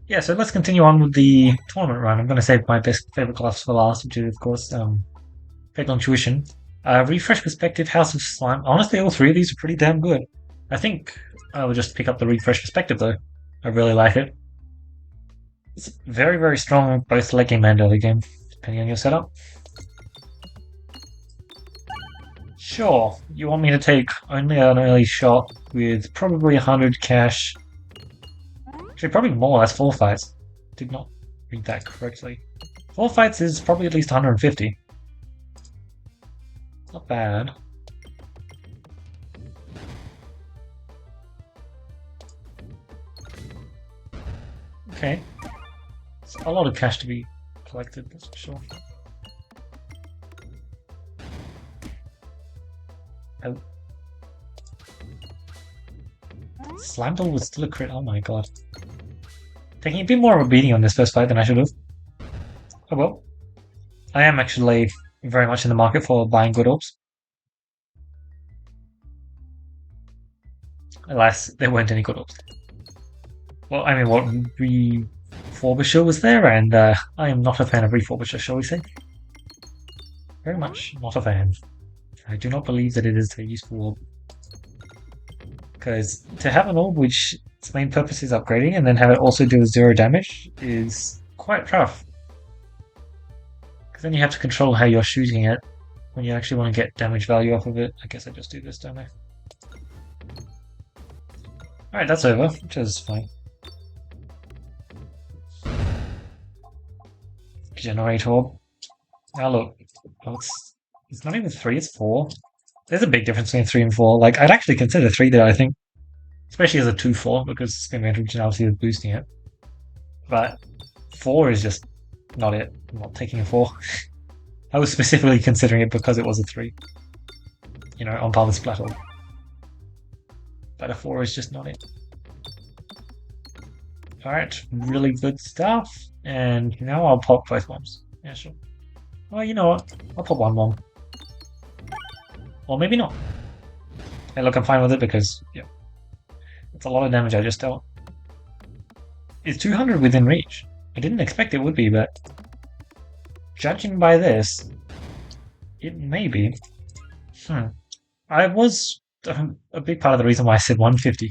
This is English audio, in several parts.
Yeah, so let's continue on with the tournament run. I'm going to save my best favorite class for last, which is, of course, Peglin Tuition. Refresh Perspective, House of Slime. Honestly, all three of these are pretty damn good. I think I will just pick up the Refresh Perspective, though. I really like it. It's very, very strong both late game and early game, depending on your setup. Sure, you want me to take only an early shot with probably 100 cash. Actually, probably more, that's 4 fights. Did not read that correctly. 4 fights is probably at least 150. Not bad. Okay. It's a lot of cash to be collected, that's for sure. Oh. Slime Ball was still a crit, oh my god. Taking a bit more of a beating on this first fight than I should have. Oh well. I am actually very much in the market for buying good orbs. Alas, there weren't any good orbs. Well, I mean, what Refurbisher was there, and I am not a fan of Refurbisher, shall we say? Very much not a fan. I do not believe that it is a useful orb. Because to have an orb which its main purpose is upgrading and then have it also do 0 damage is quite tough. Because then you have to control how you're shooting it when you actually want to get damage value off of it. I guess I just do this, don't I? Alright, that's over, which is fine. Generate orb. Now look, it's not even 3, it's 4. There's a big difference between 3 and 4. Like, I'd actually consider 3 there, I think. Especially as a 2-4, because spin originality is boosting it. But 4 is just not it. I'm not taking a 4. I was specifically considering it because it was a 3. You know, on par with Splattle. But a 4 is just not it. Alright, really good stuff. And now I'll pop both bombs. Yeah, sure. Well, you know what? I'll pop one bomb. Or maybe not. Hey, look, I'm fine with it because, yeah. It's a lot of damage I just dealt. Is 200 within reach? I didn't expect it would be, but judging by this, it may be. I was a big part of the reason why I said 150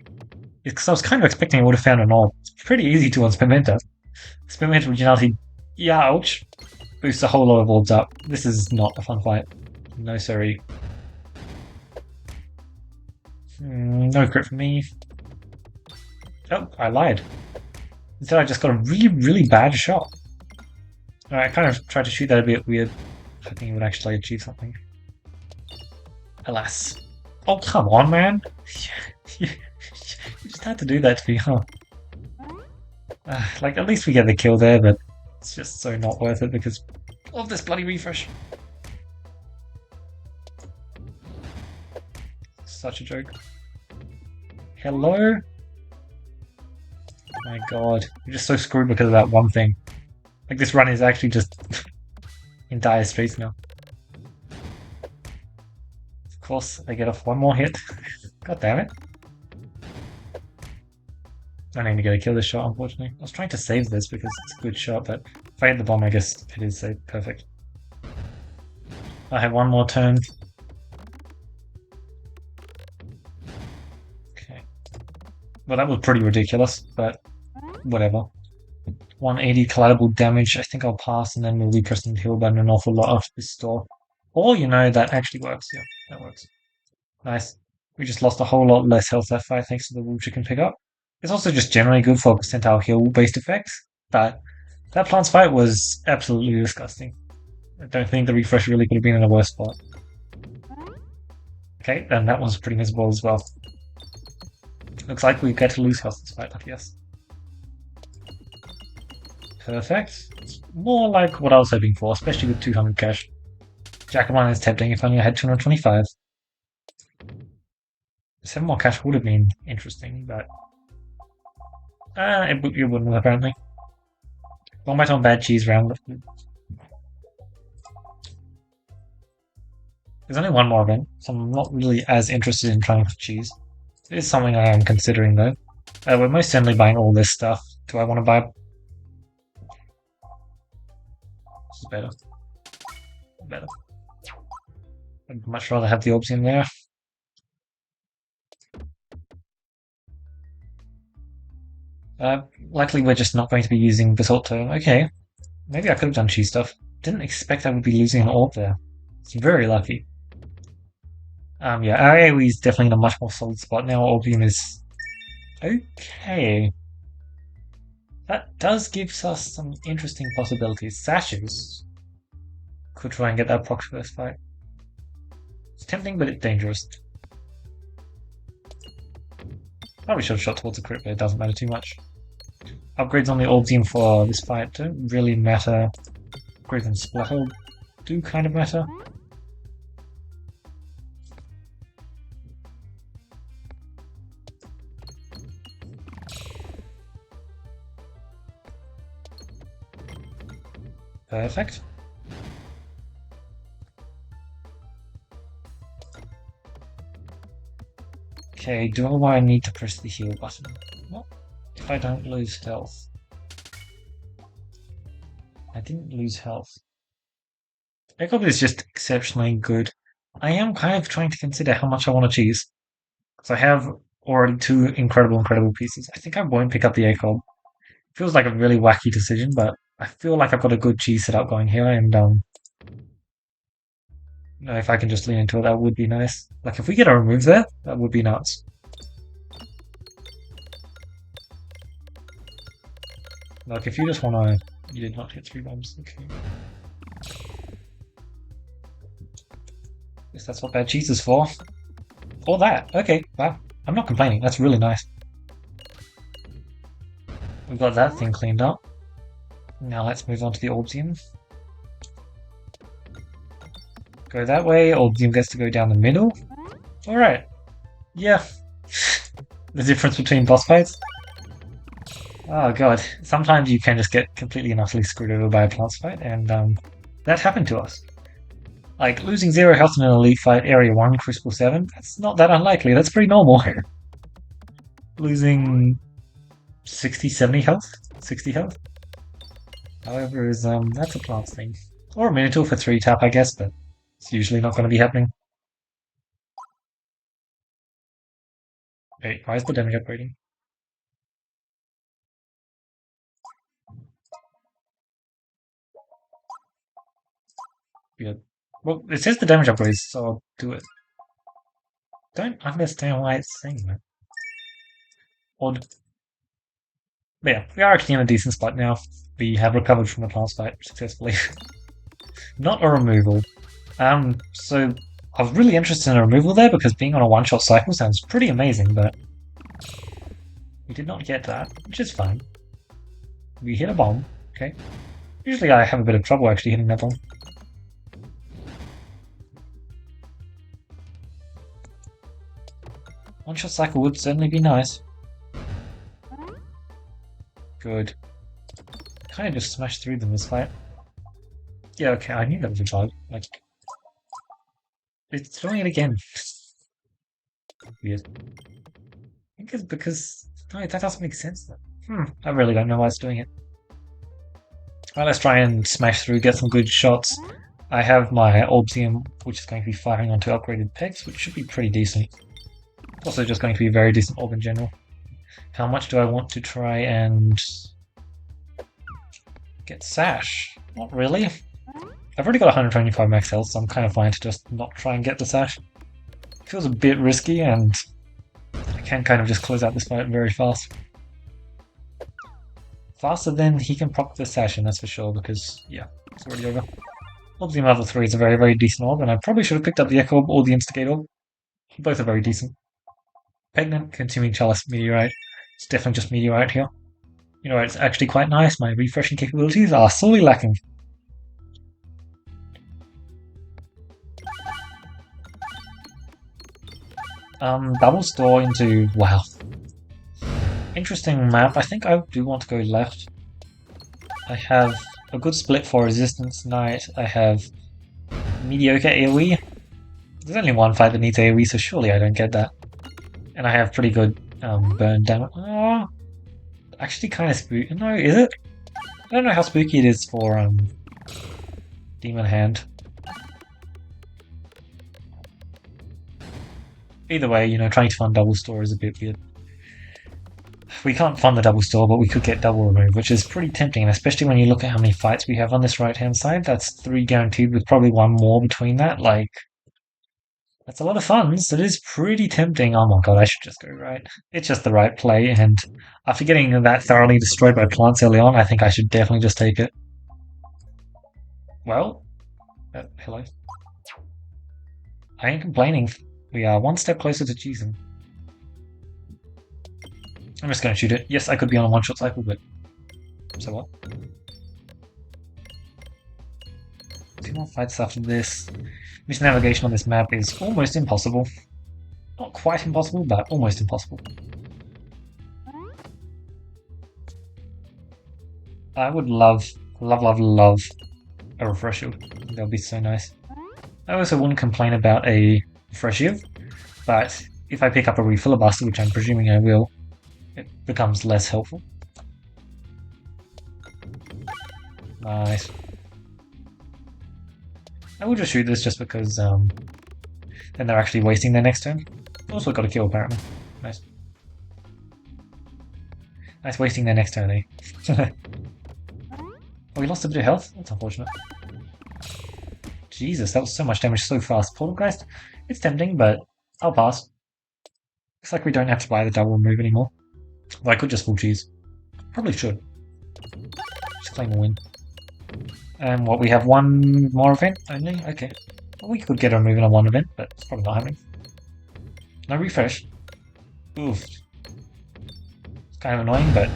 is because I was kind of expecting I would have found an orb. It's pretty easy to on Spimenta. Spimenta originality, ouch, boosts a whole lot of orbs up. This is not a fun fight. No, sorry. No crit for me. Oh, I lied. Instead, I just got a really, really bad shot. I kind of tried to shoot that a bit weird, hoping it would actually achieve something. Alas. Oh, come on, man. You just had to do that to me, huh? Like, at least we get the kill there, but it's just so not worth it because of this bloody refresh. Such a joke. Hello? My god. You're just so screwed because of that one thing. Like, this run is actually just in dire straits now. Of course, I get off one more hit. God damn it. I need to get a kill this shot, unfortunately. I was trying to save this because it's a good shot, but if I hit the bomb, I guess it is saved. Perfect. I have one more turn. Okay. Well, that was pretty ridiculous, but whatever. 180 collidable damage. I think I'll pass, and then we'll be pressing the heal button an awful lot after this store. Or, you know, that actually works. Yeah, that works. Nice. We just lost a whole lot less health that fight thanks to the wounds you can pick up. It's also just generally good for percentile heal-based effects, but that plant's fight was absolutely disgusting. I don't think the refresh really could have been in a worse spot. Okay, and that was pretty miserable as well. Looks like we get to lose health this fight, I guess. Perfect. It's more like what I was hoping for, especially with 200 cash. Jacobine is tempting if only I had 225. 7 more cash would have been interesting, but it wouldn't apparently. Wombat on bad cheese round. There's only one more event, so I'm not really as interested in trying for cheese. It is something I am considering though. We're most certainly buying all this stuff. Do I want to buy This is better. Better. I'd much rather have the Orbsium there. Likely we're just not going to be using Basalt Tome. Okay. Maybe I could have done cheese stuff. Didn't expect I would be losing an orb there. It's very lucky. Yeah, our AoE is definitely in a much more solid spot now. Orbium is okay. That does give us some interesting possibilities. Sashes could try and get that proc first fight. It's tempting, but it's dangerous. Probably should have shot towards the crit, but it doesn't matter too much. Upgrades on the Orbsium for this fight don't really matter. Upgrades on Splatter do kind of matter. Perfect. Okay, do I need to press the heal button? What if I don't lose health? I didn't lose health. Echob is just exceptionally good. I am kind of trying to consider how much I want to cheese. Because I have already two incredible pieces. I think I won't pick up the Echob. Feels like a really wacky decision, but I feel like I've got a good cheese setup going here, and if I can just lean into it, that would be nice. Like, if we get a remove there, that would be nuts. Like, if you just want to... You did not hit 3 bombs, okay. Guess that's what bad cheese is for. For that, okay, wow. I'm not complaining, that's really nice. We've got that thing cleaned up. Now let's move on to the Orbsium. Go that way, Orbsium gets to go down the middle. Alright. Yeah. The difference between boss fights. Oh god. Sometimes you can just get completely and utterly screwed over by a boss fight, and that happened to us. Like, losing 0 health in an elite fight, area 1, Crucible 7, that's not that unlikely, that's pretty normal. Losing 60, 70 health? 60 health? However, that's a plant thing. Or a Minotaur for 3 tap, I guess, but it's usually not going to be happening. Wait, why is the damage upgrading? Weird. Well, it says the damage upgrades, so I'll do it. Don't understand why it's saying that. Odd. But yeah, we are actually in a decent spot now. We have recovered from the last fight successfully. Not a removal. So I was really interested in a removal there because being on a one-shot cycle sounds pretty amazing, but we did not get that, which is fine. We hit a bomb, okay. Usually I have a bit of trouble actually hitting that bomb. One-shot cycle would certainly be nice. Good. Kind of just smashed through them this fight. Yeah, okay, I knew that was a bug. Like, it's doing it again. Weird. I think it's because... No, that doesn't make sense though. I really don't know why it's doing it. Alright, let's try and smash through, get some good shots. I have my Orbsium, which is going to be firing onto upgraded pegs, which should be pretty decent. It's also just going to be a very decent orb in general. How much do I want to try and get Sash? Not really. I've already got 125 max health, so I'm kind of fine to just not try and get the Sash. It feels a bit risky, and I can kind of just close out this fight very fast. Faster than he can proc the Sash, and that's for sure, because, yeah, it's already over. Orbsium level 3 is a very, very decent orb, and I probably should have picked up the Echo Orb or the Instigate Orb. Both are very decent. Peglin, Consuming Chalice, Meteorite. It's definitely just Meteorite here. You know, it's actually quite nice. My refreshing capabilities are sorely lacking. Double store into... Wow. Interesting map. I think I do want to go left. I have a good split for Resistance Knight. I have mediocre AoE. There's only one fight that needs AoE, so surely I don't get that. And I have pretty good burn damage. Oh, actually kind of spooky. No, is it? I don't know how spooky it is for Demon Hand. Either way, you know, trying to fund double store is a bit weird. We can't fund the double store, but we could get double remove, which is pretty tempting, especially when you look at how many fights we have on this right-hand side. That's 3 guaranteed with probably 1 more between that. Like, that's a lot of funds. It is pretty tempting. Oh my god, I should just go right. It's just the right play, and after getting that thoroughly destroyed by plants early on, I think I should definitely just take it. Well, hello. I ain't complaining. We are 1 step closer to choosing. I'm just going to shoot it. Yes, I could be on a one-shot cycle, but so what? 2 more fights after this. This navigation on this map is almost impossible. Not quite impossible, but almost impossible. I would love a refresh shield. That would be so nice. I also wouldn't complain about a refresh shield, but if I pick up a refiller buster, which I'm presuming I will, it becomes less helpful. Nice. I will just shoot this just because then they're actually wasting their next turn. Also got a kill apparently. Nice. Nice wasting their next turn, eh? Oh, we lost a bit of health? That's unfortunate. Jesus, that was so much damage so fast. Poltergeist? It's tempting, but I'll pass. Looks like we don't have to buy the double remove anymore. Well, I could just full cheese. Probably should. Just claim a win. And what, we have 1 more event only? Okay. Well, we could get a remove in on 1 event, but it's probably not happening. No refresh. Oof. It's kind of annoying, but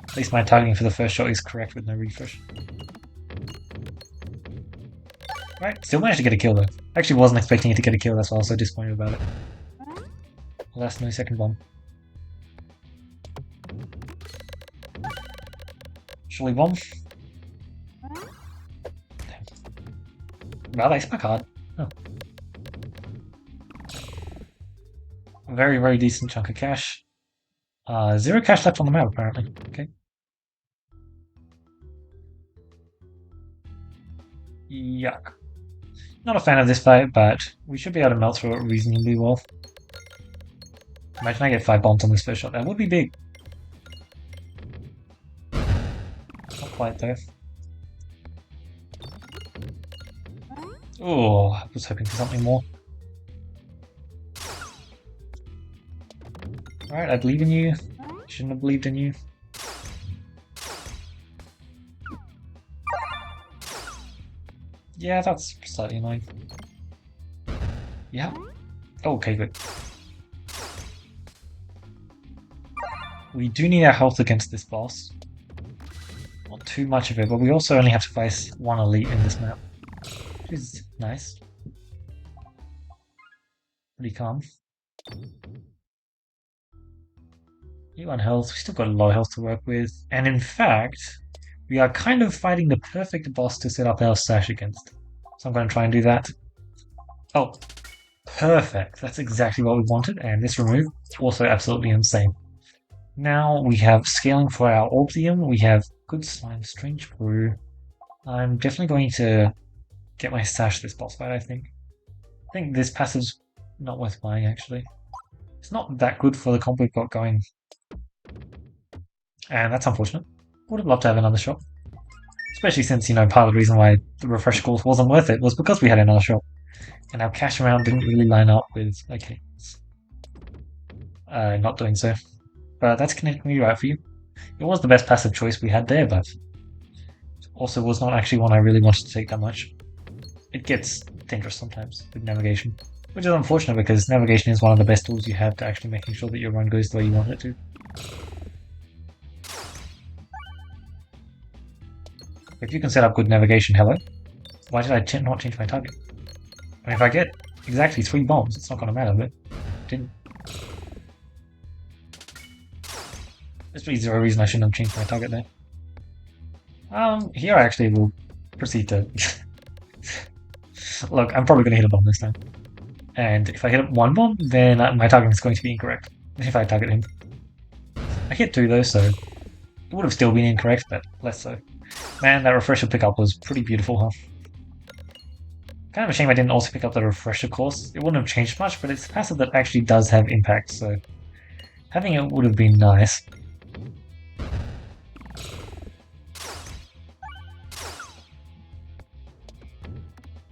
at least my targeting for the first shot is correct with no refresh. Right, still managed to get a kill though. Actually wasn't expecting it to get a kill, that's why I was so disappointed about it. Last no second bomb. Surely bomb. Wow, they smack hard. Oh. A very, very decent chunk of cash. 0 cash left on the map apparently. Okay. Yuck. Not a fan of this fight, but we should be able to melt through it reasonably well. Imagine I get 5 bombs on this first shot. That would be big. Not quite though. Oh, I was hoping for something more. Alright, I believe in you. Shouldn't have believed in you. Yeah, that's slightly annoying. Yeah. Okay, good. We do need our health against this boss. Not too much of it, but we also only have to face 1 elite in this map. Which is nice. Pretty calm. E1 health, we still got a lot of health to work with. And in fact, we are kind of fighting the perfect boss to set up our sash against. So I'm going to try and do that. Oh, perfect. That's exactly what we wanted. And this remove, also absolutely insane. Now we have scaling for our Orbsium. We have good slime, strange brew. I'm definitely going to get my sash this boss fight, I think. I think this passive's not worth buying, actually. It's not that good for the comp we've got going. And that's unfortunate. Would have loved to have another shot. Especially since, you know, part of the reason why the refresh course wasn't worth it was because we had another shot. And our cash amount didn't really line up with, okay, not doing so. But that's connecting right for you. It was the best passive choice we had there, but also was not actually one I really wanted to take that much. It gets dangerous sometimes with navigation, which is unfortunate because navigation is one of the best tools you have to actually making sure that your run goes the way you want it to. If you can set up good navigation, hello. Why did I not change my target? I mean, if I get exactly 3 bombs, it's not going to matter, but it didn't. There's really 0 reason I shouldn't have changed my target there. Here I actually will proceed to... Look, I'm probably going to hit a bomb this time. And if I hit 1 bomb, then my target is going to be incorrect. If I target him. I hit 2 though, so... It would have still been incorrect, but less so. Man, that refresher pickup was pretty beautiful, huh? Kind of a shame I didn't also pick up the refresher course. It wouldn't have changed much, but it's a passive that actually does have impact, so having it would have been nice.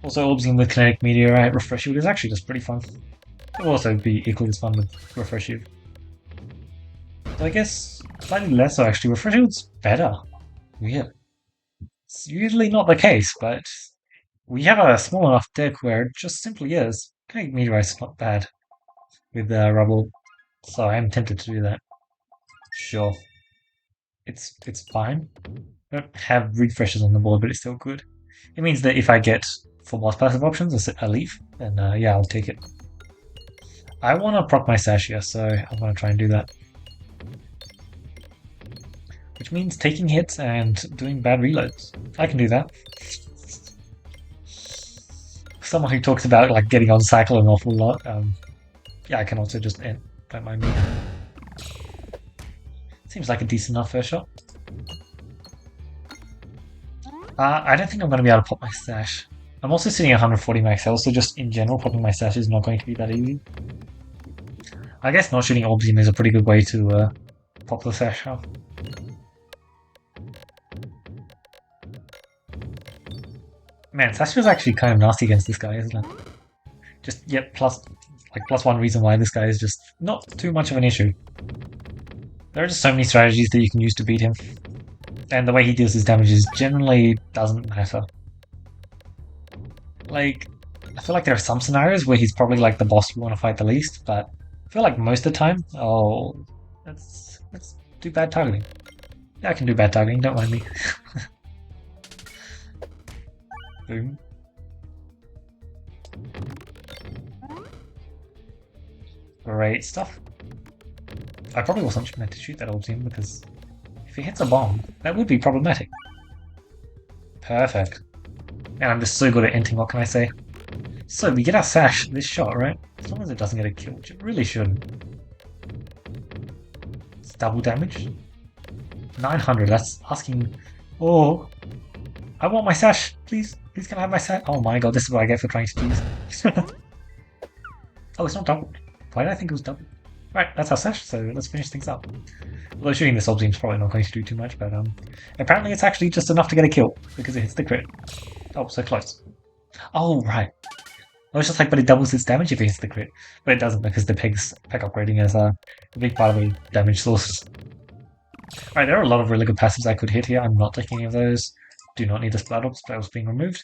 Also, Orbsium with Kinetic Meteorite Refresh Shield is actually just pretty fun. It will also be equally as fun with Refresh Shield. So I guess slightly less so actually. Refresh Shield's better. Weird. It's usually not the case, but we have a small enough deck where it just simply is. Kinetic Meteorite's not bad with Rubble, so I am tempted to do that. Sure. It's fine. I don't have refreshes on the board, but it's still good. It means that if I get for boss passive options a leaf, then yeah, I'll take it. I want to proc my sash here, so I'm going to try and do that. Which means taking hits and doing bad reloads. I can do that. Someone who talks about like getting on cycle an awful lot, yeah, I can also just end. Don't mind me. Seems like a decent enough first shot. I don't think I'm going to be able to pop my stash. I'm also sitting at 140 max health, so just in general, popping my stash is not going to be that easy. I guess not shooting Orbsium is a pretty good way to pop the stash off. Man, Sash is actually kind of nasty against this guy, isn't it? Just, yep, plus one reason why this guy is just not too much of an issue. There are just so many strategies that you can use to beat him. And the way he deals his damages generally doesn't matter. Like, I feel like there are some scenarios where he's probably like the boss you want to fight the least, but I feel like most of the time, oh, let's do bad targeting. Yeah, I can do bad targeting, don't mind me. Boom. Great stuff. I probably wasn't meant to shoot that Orbsium because if he hits a bomb, that would be problematic. Perfect. And I'm just so good at inting, what can I say? So we get our sash this shot, right? As long as it doesn't get a kill, which it really shouldn't. It's double damage. 900, that's asking... Oh, I want my sash, please. Please can I have my sash? Oh my god, this is what I get for trying to cheese. Oh, it's not double. Why did I think it was double? Right, that's our sash, so let's finish things up. Although shooting this Orbsium is probably not going to do too much, but apparently it's actually just enough to get a kill, because it hits the crit. Oh, so close. Oh, right. I was just like, but it doubles its damage if it hits the crit. But it doesn't, because the peg upgrading is a big part of the damage source. Right, there are a lot of really good passives I could hit here. I'm not taking any of those. Do not need the Splat Ops, spells being removed.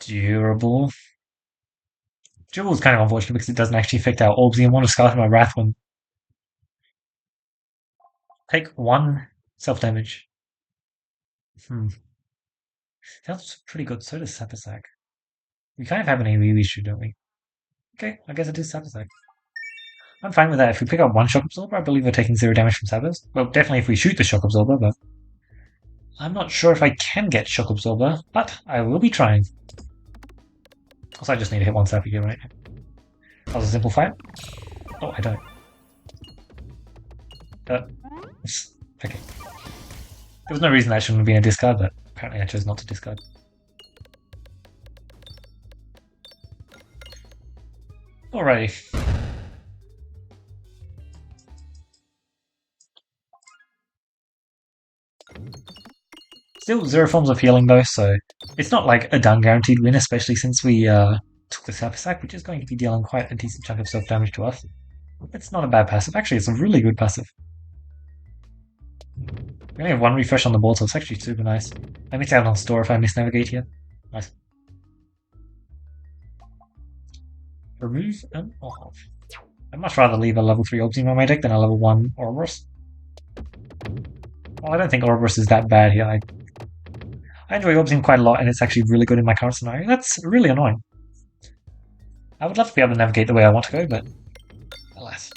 Durable. Durable is kind of unfortunate because it doesn't actually affect our Orbsium. Want to scar my Wrath one. Take 1 self-damage. Sounds pretty good. So does Sapasac. We kind of have an AoE issue, don't we? Okay, I guess it is Sapasac. I'm fine with that. If we pick up 1 Shock Absorber, I believe we're taking 0 damage from Sabers. Well, definitely if we shoot the Shock Absorber, but... I'm not sure if I can get Shock Absorber, but I will be trying. Also, I just need to hit 1 Sappy here, right? That was a simple fight. Oh, I don't. Okay. There was no reason that shouldn't have been a discard, but apparently I chose not to discard. Alrighty. Still 0 forms of healing though, so it's not like a done guaranteed win, especially since we took the Sapasac, which is going to be dealing quite a decent chunk of self-damage to us. It's not a bad passive. Actually, it's a really good passive. We only have 1 refresh on the board, so it's actually super nice. I miss out on store if I misnavigate here. Nice. Remove and off. I'd much rather leave a level 3 Orbsium on my deck than a level 1 Ouroboros. Well, I don't think Ouroboros is that bad here. I enjoy Orbsium quite a lot, and it's actually really good in my current scenario. That's really annoying. I would love to be able to navigate the way I want to go, but alas.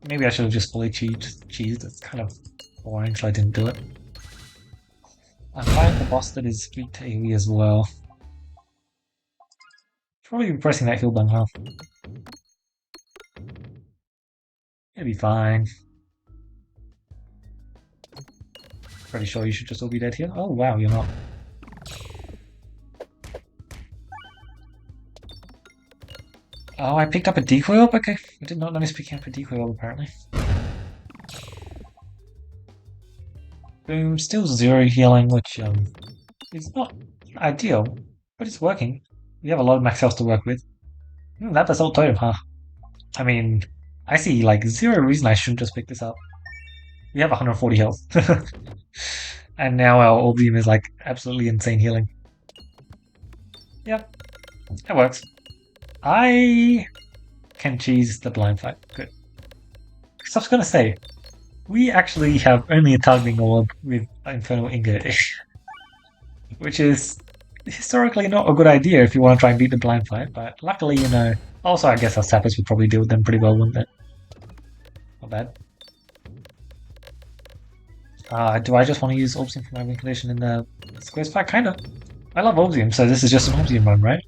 Maybe I should have just fully cheesed. It's kind of boring, so I didn't do it. I'm fine with the boss that is weak to AoE as well. Probably pressing that heal button, huh? It'll be fine. Pretty sure you should just all be dead here. Oh wow, you're not. Oh, I picked up a decoy orb? Okay. I did not notice picking up a decoy orb apparently. Boom, still 0 healing, which is not ideal, but it's working. We have a lot of max health to work with. That basalt totem, huh? I mean, I see like 0 reason I shouldn't just pick this up. We have 140 health. And now our Orbsium is like absolutely insane healing. Yep, it works. I can cheese the blind fight. Good. Because I was gonna say, we actually have only a targeting orb with Infernal Ingot, which is historically not a good idea if you want to try and beat the blind fight, but luckily, you know. Also, I guess our sappers would probably deal with them pretty well, wouldn't it? Not bad. Do I just want to use Orbsium for my win condition in the squares fight? Kinda. I love Orbsium, so this is just an Orbsium run, right?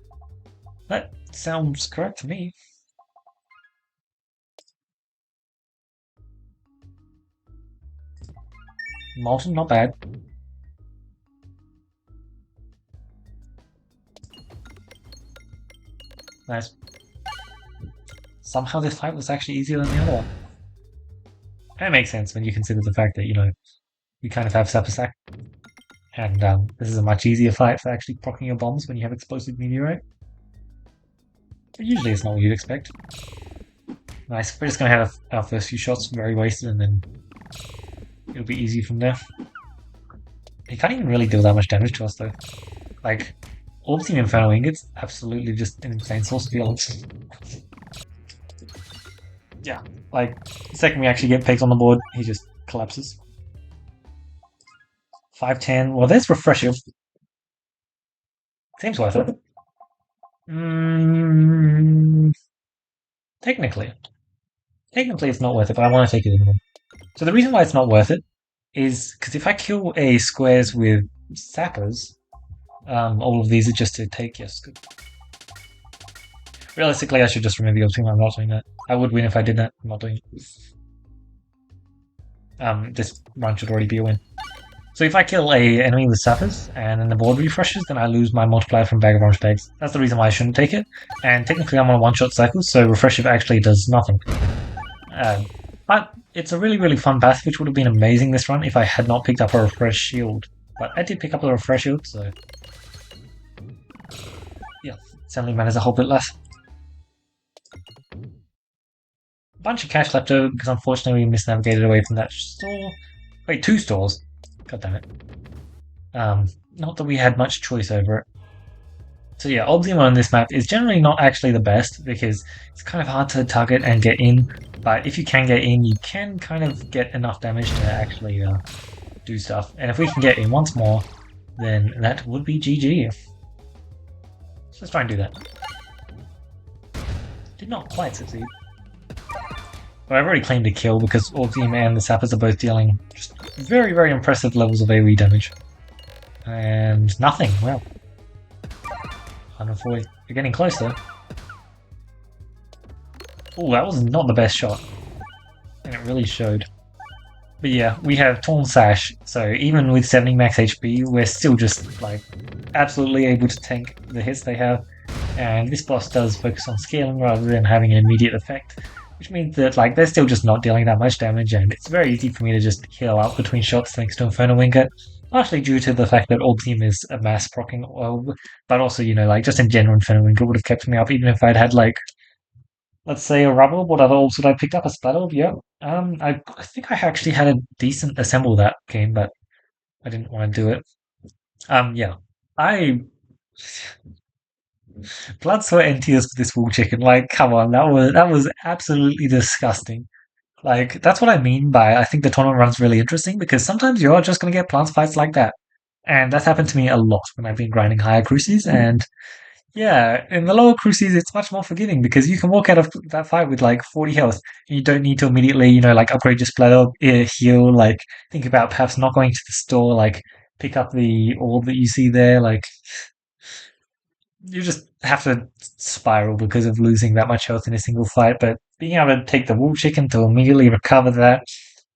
That sounds correct to me. Molten, not bad. Nice. Somehow this fight was actually easier than the other one. And it makes sense when you consider the fact that, you know, we kind of have Sapasac. And this is a much easier fight for actually proccing your bombs when you have explosive meteorite. But usually it's not what you'd expect. Nice. We're just going to have our first few shots very wasted and then it'll be easy from there. He can't even really deal that much damage to us though. Like, Orbsium Infernal Ingot's absolutely just an insane source of violence. Yeah, like, the second we actually get pegs on the board, he just collapses. 510. Well, there's Refresher. Seems worth it. Technically. Technically it's not worth it, but I want to take it anyway. So the reason why it's not worth it is because if I kill a squares with sappers, all of these are just to take, yes, good. Realistically, I should just remove the other team. I'm not doing that. I would win if I did that. I'm not doing it. This run should already be a win. So if I kill a enemy with sappers and then the board refreshes, then I lose my multiplier from Bag of Orange Bags. That's the reason why I shouldn't take it. And technically I'm on a one-shot cycle, so Refreshive actually does nothing. But it's a really, really fun passive, which would have been amazing this run if I had not picked up a Refresh Shield. But I did pick up a Refresh Shield, so yeah, suddenly matters a whole bit less. Bunch of cash left over because unfortunately we misnavigated away from that store. Wait, 2 stores. God damn it. Not that we had much choice over it. So yeah, Orbsium on this map is generally not actually the best because it's kind of hard to target and get in. But if you can get in, you can kind of get enough damage to actually do stuff. And if we can get in once more, then that would be GG. So let's try and do that. Did not quite succeed. But I've already claimed a kill because Orbsium and the Sappers are both dealing just very, very impressive levels of AoE damage. And nothing, well. 140. We're getting closer. Oh, that was not the best shot. And it really showed. But yeah, we have Torn Sash, so even with 70 max HP, we're still just, like, absolutely able to tank the hits they have. And this boss does focus on scaling rather than having an immediate effect. Which means that, like, they're still just not dealing that much damage, and it's very easy for me to just heal up between shots thanks to Infernal Ingot. Partially due to the fact that Orbsium is a mass proccing orb, but also, you know, like, just in general, Infernal Ingot would have kept me up even if I'd had, like, let's say a rubber. What other orbs would I picked up? A Splat Orb? Yeah. I think I actually had a decent assemble that game, but I didn't want to do it. Yeah. I blood, sweat, and tears for this wool chicken. Like, come on, that was absolutely disgusting. Like, that's what I mean by I think the tournament run's really interesting because sometimes you're just gonna get plants fights like that. And that's happened to me a lot when I've been grinding higher cruces, and yeah, in the lower cruces it's much more forgiving because you can walk out of that fight with like 40 health and you don't need to immediately, you know, like upgrade your splatter, heal, like think about perhaps not going to the store, like pick up the orb that you see there, like you just have to spiral because of losing that much health in a single fight. But being able to take the wool chicken to immediately recover that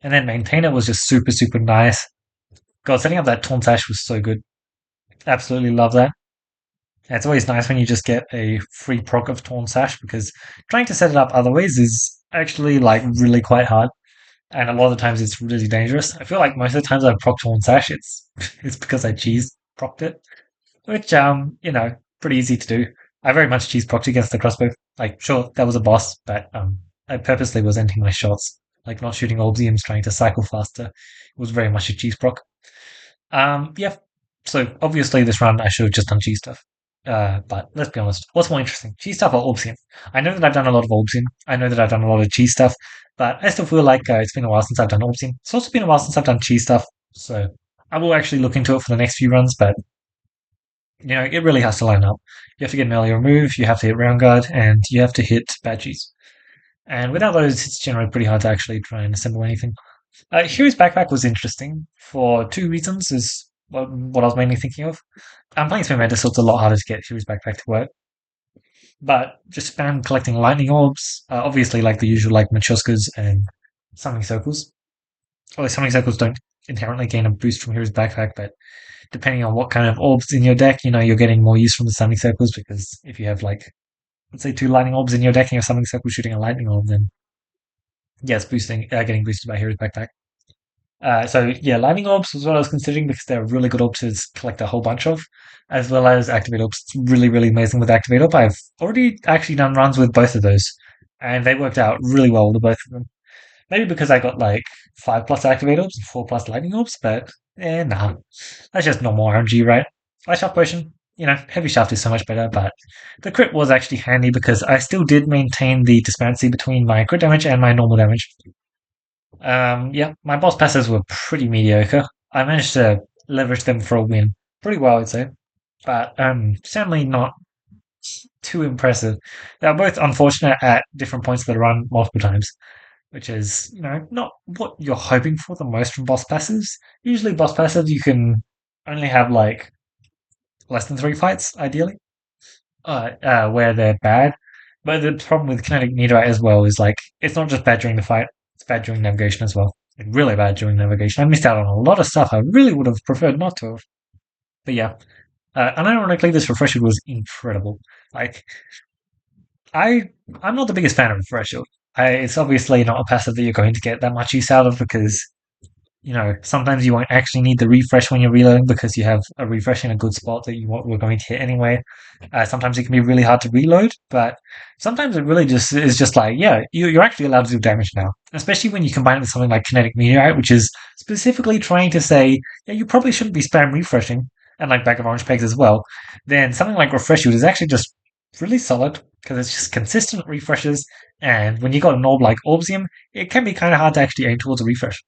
and then maintain it was just super, super nice. God, setting up that Taunt Sash was so good. Absolutely love that. And it's always nice when you just get a free proc of Taunt Sash because trying to set it up other ways is actually like really quite hard. And a lot of the times it's really dangerous. I feel like most of the times I've proc Taunt Sash, it's because I cheese procced it, which pretty easy to do. I very much cheese procced against the crossbow. Like, sure, that was a boss, but I purposely was ending my shots, like not shooting Orbsiums, trying to cycle faster. It was very much a cheese proc. Yeah. So obviously this run I should have just done G stuff. But let's be honest, what's more interesting, G stuff or Orbsium? I know that I've done a lot of Orbsium. I know that I've done a lot of G stuff, but I still feel like it's been a while since I've done Orbsium. It's also been a while since I've done G stuff, so I will actually look into it for the next few runs. But it really has to line up. You have to get an earlier move, you have to hit round guard, and you have to hit bad Gs. And without those, it's generally pretty hard to actually try and assemble anything. Hero's Backpack was interesting for two reasons, is what I was mainly thinking of. I'm playing Spin so it's a lot harder to get Hero's Backpack to work. But just spam collecting lightning orbs, obviously like the usual like Machoskas and summoning circles. Although summoning circles don't inherently gain a boost from Hero's Backpack, but depending on what kind of orbs in your deck, you're getting more use from the summoning circles because if you have like, let's say two lightning orbs in your deck and your summoning circle shooting a lightning orb, then yes, getting boosted by Hero's Backpack. So yeah, lightning orbs was what I was considering because they're really good orbs to collect a whole bunch of, as well as activate orbs. It's really, really amazing with activate orb. I've already actually done runs with both of those, and they worked out really well with both of them. Maybe because I got like 5+ activate orbs and 4+ lightning orbs, but nah, that's just normal RNG, right? Ice shaft potion, heavy shaft is so much better, but the crit was actually handy because I still did maintain the disparity between my crit damage and my normal damage. Yeah, my boss passes were pretty mediocre. I managed to leverage them for a win pretty well, I'd say, but certainly not too impressive. They are both unfortunate at different points of the run multiple times, which is not what you're hoping for the most from boss passives. Usually, boss passives you can only have like less than 3 fights, ideally, where they're bad. But the problem with kinetic meteorite as well is like it's not just bad during the fight; it's bad during navigation as well. Like, really bad during navigation. I missed out on a lot of stuff I really would have preferred not to have. But yeah, unironically, this refresher was incredible. Like I'm not the biggest fan of refresher. It's obviously not a passive that you're going to get that much use out of because sometimes you won't actually need the refresh when you're reloading because you have a refresh in a good spot that were going to hit anyway. Sometimes it can be really hard to reload, but sometimes it really just is just like, yeah, you're actually allowed to do damage now. Especially when you combine it with something like Kinetic Meteorite, which is specifically trying to say, yeah, you probably shouldn't be spam refreshing, and like Bag of Orange Pegs as well. Then something like Refresh Shield is actually just really solid because it's just consistent refreshes, and when you got an orb like Orbsium, it can be kind of hard to actually aim towards a refresh.